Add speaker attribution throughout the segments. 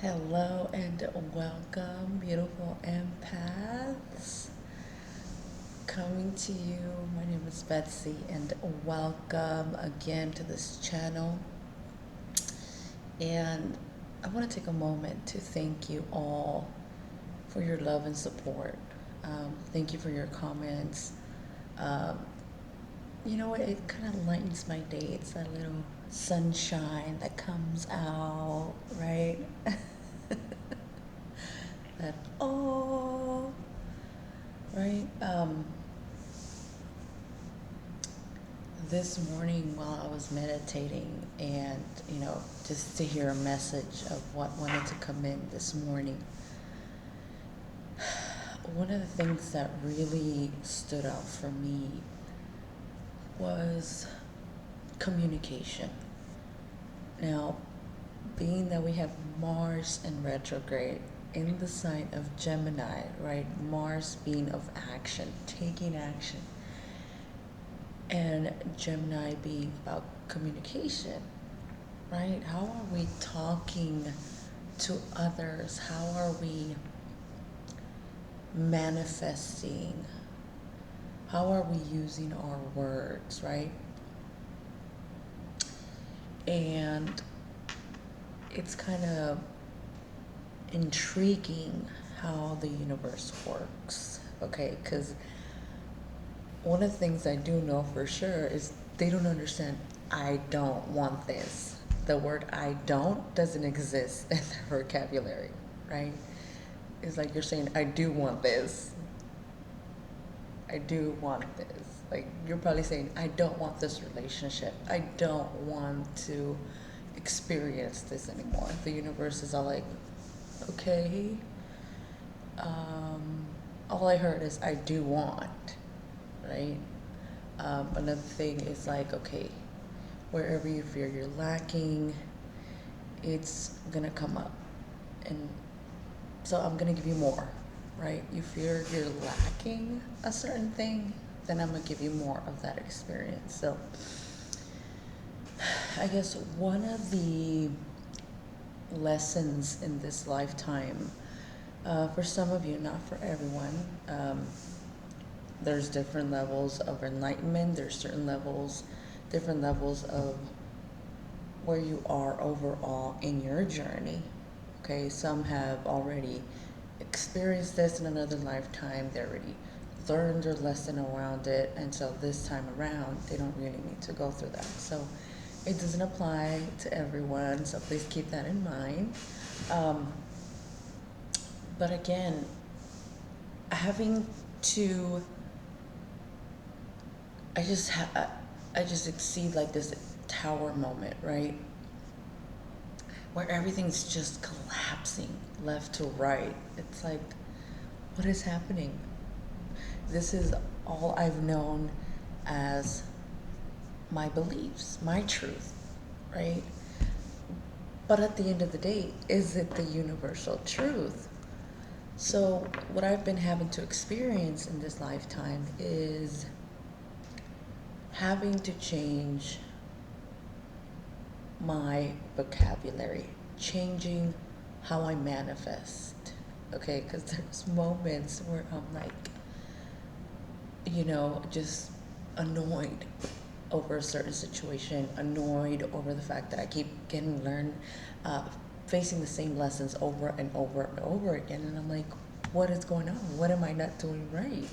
Speaker 1: Hello and welcome, beautiful empaths. Coming to you, my name is Betsy, and welcome again to this channel. And I want to take a moment to thank you all for your love and support. Thank you for your comments. Um, you know what? It kind of lightens my day. It's that little sunshine that comes out, right? That, oh, right? This morning while I was meditating and, just to hear a message of what wanted to come in this morning, one of the things that really stood out for me was communication. Now, being that we have Mars in retrograde in the sign of Gemini, right? Mars being of action, taking action, and Gemini being about communication, right? How are we talking to others? How are we manifesting? How are we using our words, right? And it's kind of intriguing how the universe works, okay? Because one of the things I do know for sure is they don't understand I don't want this. The word I don't doesn't exist in their vocabulary, right? It's like you're saying, I do want this. I do want this. Like you're probably saying, I don't want this relationship. I don't want to experience this anymore. The universe is all like, okay. All I heard is I do want, right? Another thing is like, okay, wherever you fear you're lacking, it's gonna come up. And so I'm gonna give you more, right? You fear you're lacking a certain thing, then I'm gonna give you more of that experience. So I guess one of the lessons in this lifetime, for some of you, not for everyone, there's different levels of enlightenment. There's different levels of where you are overall in your journey. Okay, some have already experienced this in another lifetime. They already learned their lesson around it, and so this time around, they don't really need to go through that. So it doesn't apply to everyone, so please keep that in mind. Um, but again, having to I just exceed like this tower moment, right? Where everything's just collapsing left to right. It's like, what is happening? This is all I've known as my beliefs, my truth, right? But at the end of the day, is it the universal truth? So, what I've been having to experience in this lifetime is having to change my vocabulary, changing how I manifest. Okay, because there's moments where I'm like, just annoyed over a certain situation, annoyed over the fact that I keep getting facing the same lessons over and over and over again. And I'm like, what is going on? What am I not doing right?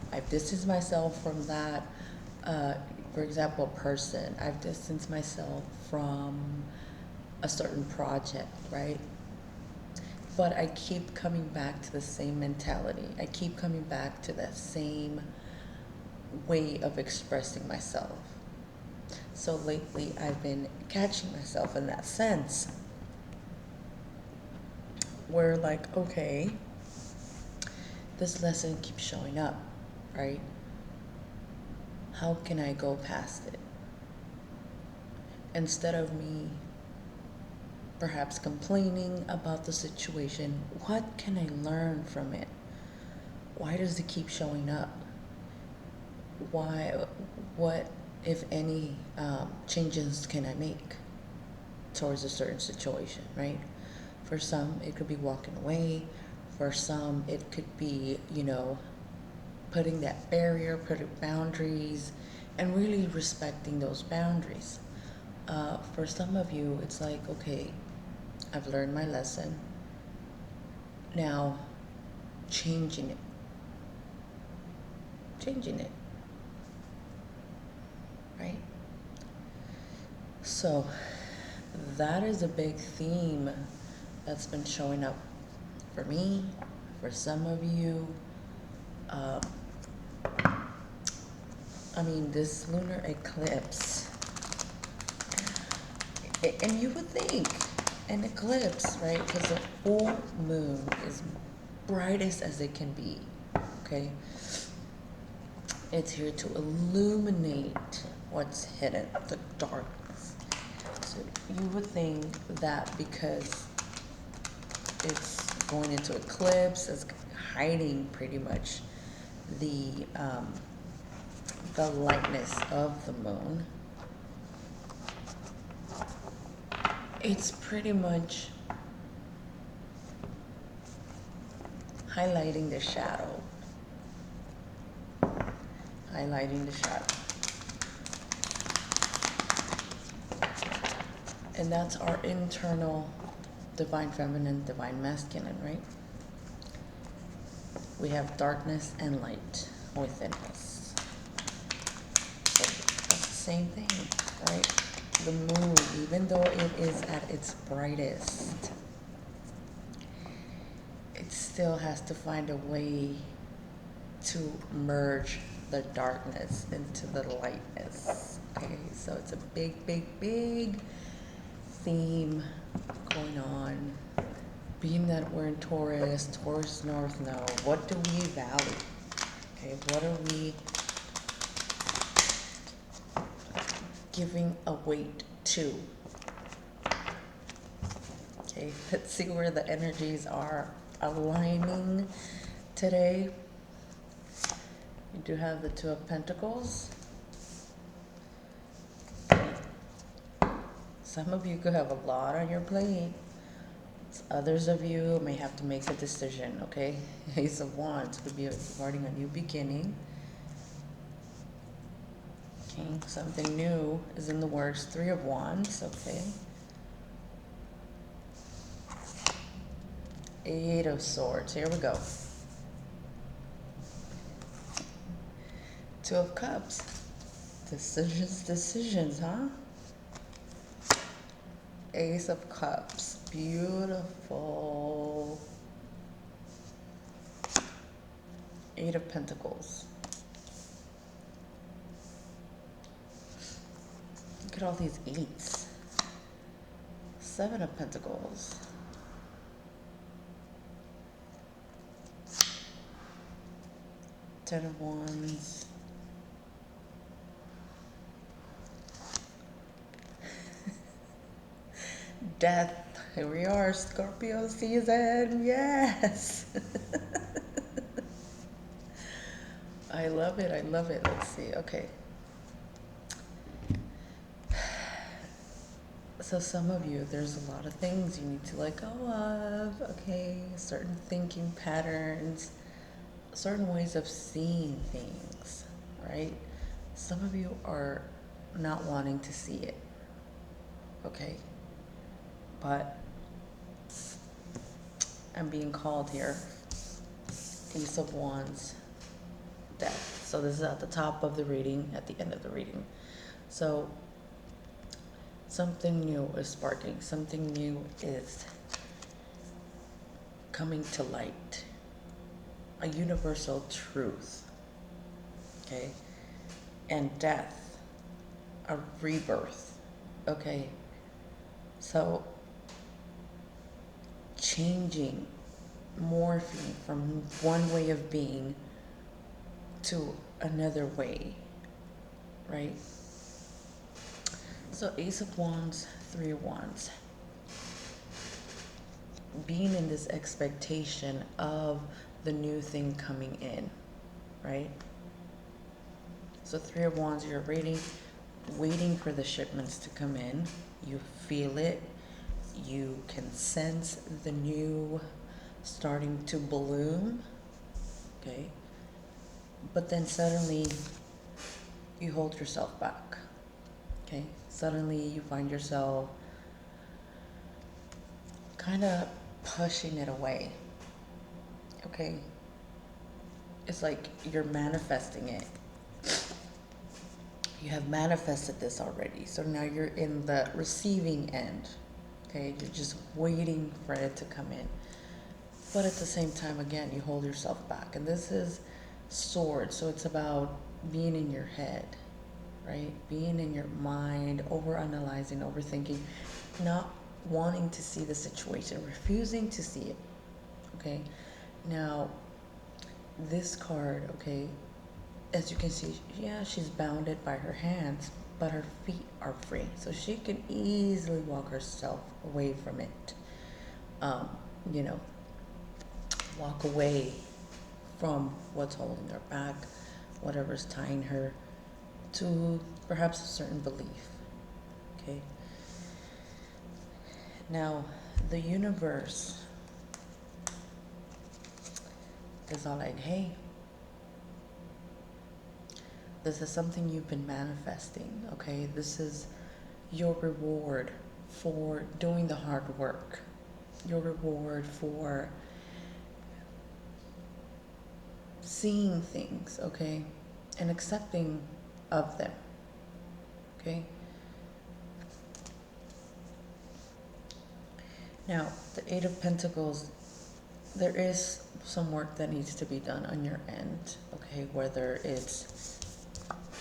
Speaker 1: I've distanced myself from that. For example, a person. I've distanced myself from a certain project, right? But I keep coming back to the same mentality. I keep coming back to that same way of expressing myself. So lately, I've been catching myself in that sense where, like, okay, this lesson keeps showing up, right? How can I go past it? Instead of me perhaps complaining about the situation, what can I learn from it? Why does it keep showing up? What, if any, changes can I make towards a certain situation, right? For some, it could be walking away. For some, it could be, putting that barrier, putting boundaries, and really respecting those boundaries. For some of you, it's like, okay, I've learned my lesson. Now, changing it. Changing it, right? So, that is a big theme that's been showing up for me, for some of you. Um, this lunar eclipse, and you would think an eclipse, right? Because the full moon is brightest as it can be, okay? It's here to illuminate what's hidden, the darkness. So you would think that because it's going into eclipse, it's hiding pretty much the lightness of the moon. It's pretty much highlighting the shadow. Highlighting the shadow. And that's our internal divine feminine, divine masculine, right? We have darkness and light within us. So that's the same thing, right? The moon, even though it is at its brightest, it still has to find a way to merge the darkness into the lightness. Okay, so it's a big, big, big theme going on. Being that we're in Taurus North Node, what do we value? Okay, what are we giving a weight to? Okay, let's see where the energies are aligning today. You do have the Two of Pentacles. Some of you could have a lot on your plate. Others of you may have to make a decision, okay? Ace of Wands could be regarding a new beginning. Okay, something new is in the works. Three of Wands, okay. Eight of Swords, here we go. Two of Cups. Decisions, huh? Ace of Cups, beautiful. Eight of Pentacles. Look at all these eights. Seven of Pentacles. Ten of Wands. Death. Here we are, Scorpio season. Yes. I love it. I love it. Let's see. Okay. So some of you, there's a lot of things you need to let go of. Okay. Certain thinking patterns, certain ways of seeing things, right? Some of you are not wanting to see it. Okay. But I'm being called here. Ace of Wands, Death. So this is at the top of the reading, at the end of the reading. So something new is sparking. Something new is coming to light. A universal truth. Okay? And death. A rebirth. Okay? So changing, morphing from one way of being to another way, right? So Ace of Wands, Three of Wands. Being in this expectation of the new thing coming in, right? So Three of Wands, you're waiting for the shipments to come in. You feel it. you can sense the new starting to bloom, okay? But then suddenly you hold yourself back, okay? Suddenly you find yourself kind of pushing it away, okay? It's like you're manifesting it. You have manifested this already, so now you're in the receiving end, okay? You're just waiting for it to come in. But at the same time, again, you hold yourself back. And this is sword, so it's about being in your head, right? Being in your mind, overanalyzing, overthinking, not wanting to see the situation, refusing to see it, okay? Now, this card, okay, as you can see, yeah, she's bounded by her hands, but her feet are free. So she can easily walk herself away from it. You know, walk away from what's holding her back, whatever's tying her to perhaps a certain belief. Okay. Now, the universe is all like, hey, this is something you've been manifesting, okay? This is your reward for doing the hard work, your reward for seeing things, okay? And accepting of them, okay? Now, the Eight of Pentacles, there is some work that needs to be done on your end, okay? Whether it's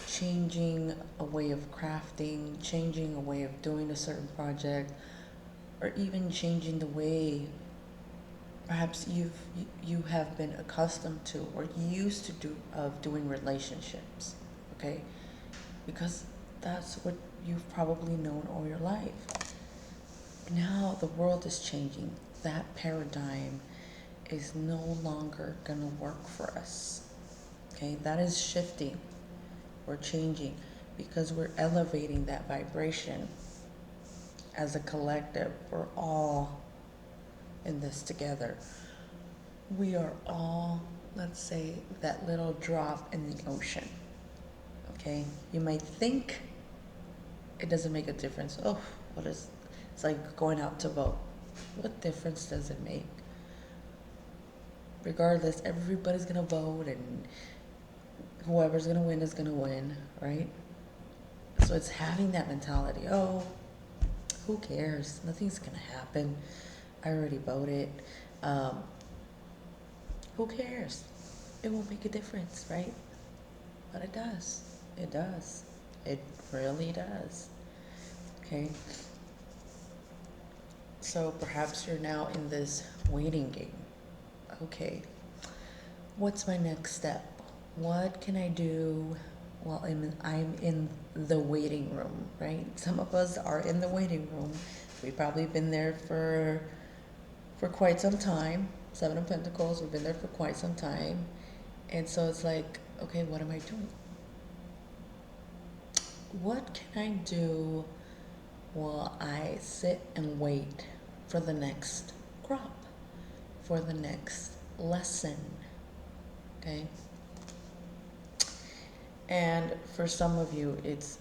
Speaker 1: changing a way of crafting, changing a way of doing a certain project, or even changing the way perhaps you have been accustomed to or used to do of doing relationships, okay? Because that's what you've probably known all your life. Now the world is changing. That paradigm is no longer gonna work for us, okay? That is shifting. We're changing because we're elevating that vibration as a collective. We're all in this together. We are all, let's say, that little drop in the ocean, okay? You might think it doesn't make a difference. Oh, it's like going out to vote. What difference does it make? Regardless, everybody's gonna vote and whoever's gonna win is gonna win, right? So it's having that mentality. Oh, who cares? Nothing's gonna happen. I already voted. Who cares? It won't make a difference, right? But it does. It does. It really does. Okay. So perhaps you're now in this waiting game. Okay. What's my next step? What can I do while I'm in the waiting room, right? Some of us are in the waiting room. We've probably been there for quite some time. Seven of Pentacles, we've been there for quite some time. And so it's like, okay, what am I doing? What can I do while I sit and wait for the next crop, for the next lesson, okay? And for some of you, it's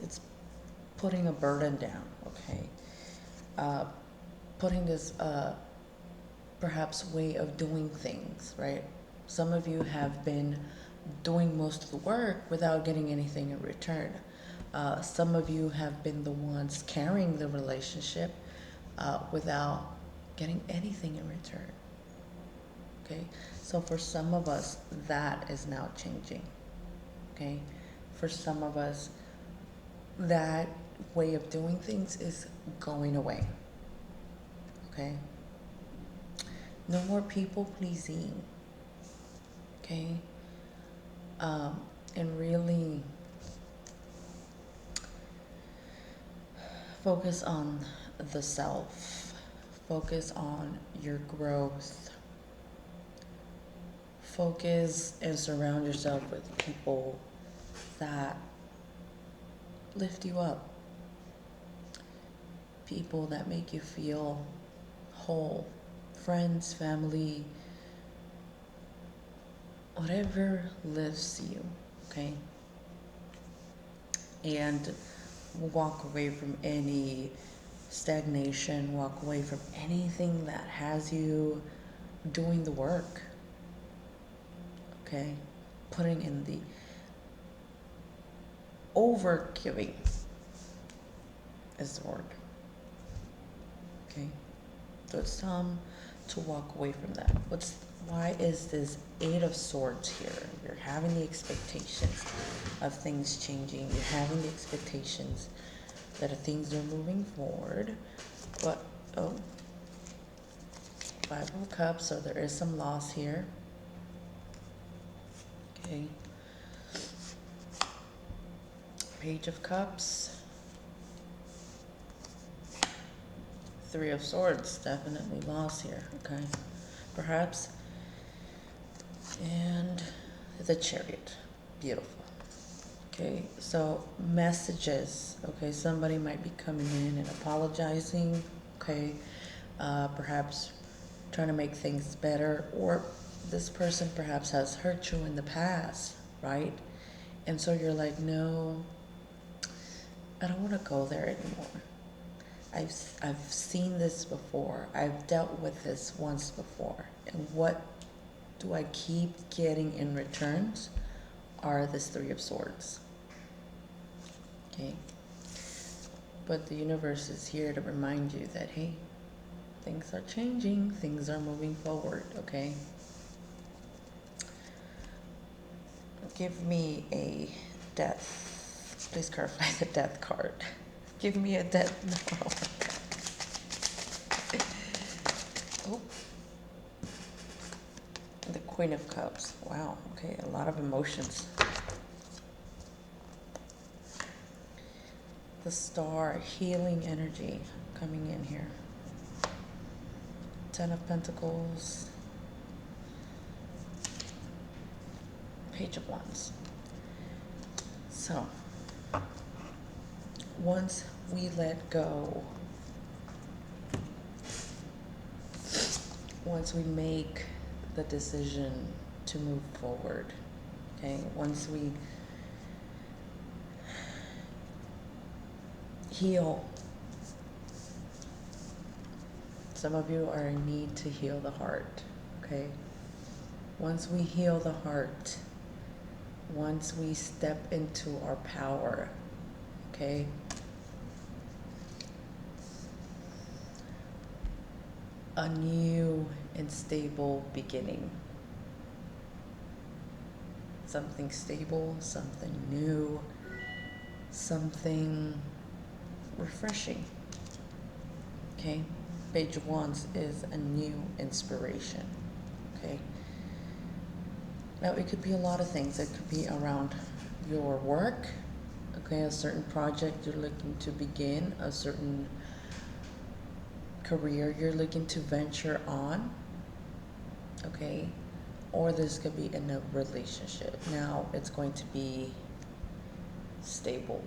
Speaker 1: putting a burden down, okay? Putting this perhaps way of doing things, right? Some of you have been doing most of the work without getting anything in return. Some of you have been the ones carrying the relationship without getting anything in return, okay? So for some of us, that is now changing, okay? For some of us, that way of doing things is going away, okay? No more people pleasing, okay? And really focus on the self, focus on your growth, focus and surround yourself with people that lift you up, people that make you feel whole, friends, family, whatever lifts you, okay? And walk away from any stagnation, walk away from anything that has you doing the work, okay? Putting in the over giving is the word, okay? So it's time to walk away from that. Why is this Eight of Swords here? You're having the expectations of things changing. You're having the expectations that things are moving forward. But, oh, Five of Cups, so there is some loss here. Okay. Page of Cups. Three of Swords, definitely loss here, okay? Perhaps. And the Chariot, beautiful. Okay, so messages, okay, somebody might be coming in and apologizing, okay, perhaps trying to make things better, or this person perhaps has hurt you in the past, right? And so you're like, no, I don't want to go there anymore. I've seen this before. I've dealt with this once before. And what do I keep getting in returns are this Three of Swords. Okay. But the universe is here to remind you that, hey, things are changing, things are moving forward, okay? Give me a death. Please clarify the death card. Give me a death. No. Oh. The Queen of Cups. Wow. Okay, a lot of emotions. The Star, healing energy coming in here. Ten of Pentacles. Page of Wands. So, once we let go, once we make the decision to move forward, okay, once we heal, some of you are in need to heal the heart, okay? Once we heal the heart, once we step into our power, okay? A new and stable beginning. Something stable, something new, something refreshing, okay? Page of Wands is a new inspiration, okay? Now, it could be a lot of things. It could be around your work, okay, a certain project you're looking to begin, a certain career you're looking to venture on, okay? Or this could be in a relationship. Now, it's going to be stable,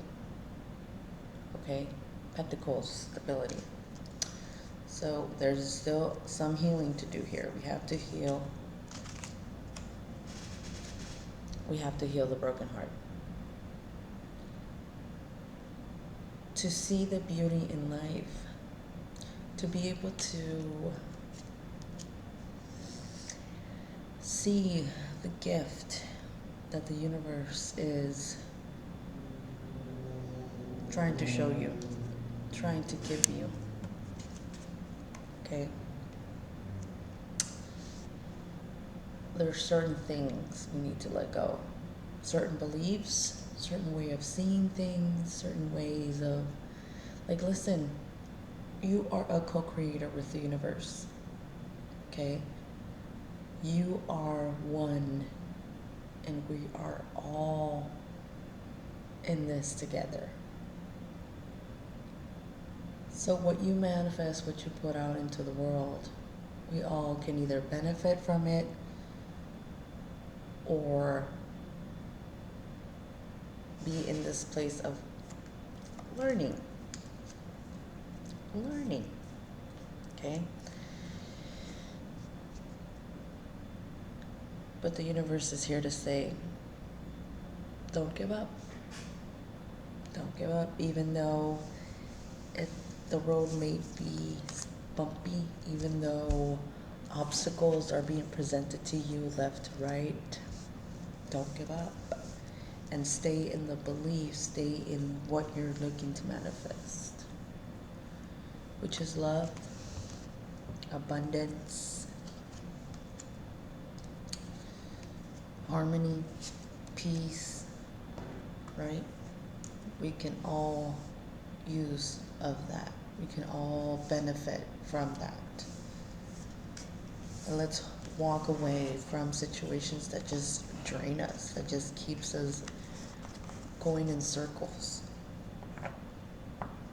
Speaker 1: okay? Pentacles, stability. So there's still some healing to do here. We have to heal. We have to heal the broken heart. To see the beauty in life, to be able to see the gift that the universe is trying to show you, trying to give you, okay? There are certain things we need to let go. Certain beliefs, certain way of seeing things, certain ways of, like, listen, you are a co-creator with the universe, okay? You are one, and we are all in this together. So what you manifest, what you put out into the world, we all can either benefit from it or be in this place of learning, okay? But the universe is here to say, don't give up. Don't give up, even though it, the road may be bumpy, even though obstacles are being presented to you left, right. Don't give up. And stay in the belief, stay in what you're looking to manifest, which is love, abundance, harmony, peace, right? We can all use of that. We can all benefit from that. And let's walk away from situations that just drain us, that just keeps us going in circles.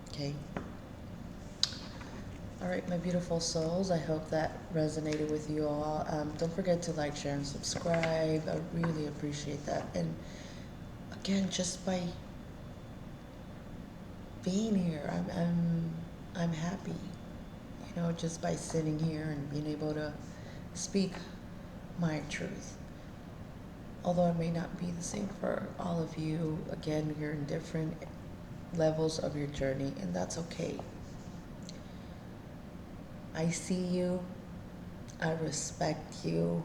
Speaker 1: Okay? All right, my beautiful souls, I hope that resonated with you all. Don't forget to like, share, and subscribe. I really appreciate that. And again, just by being here, I'm happy. You know, just by sitting here and being able to speak my truth. Although it may not be the same for all of you. Again, you're in different levels of your journey, and that's okay. I see you, I respect you,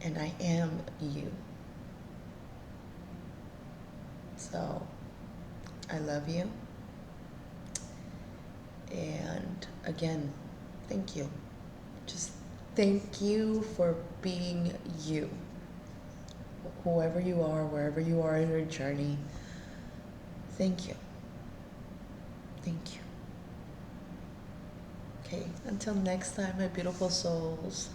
Speaker 1: and I am you. So, I love you. And again, thank you. Just thank you for being you. Whoever you are, wherever you are in your journey, thank you. Thank you. Okay, until next time, my beautiful souls.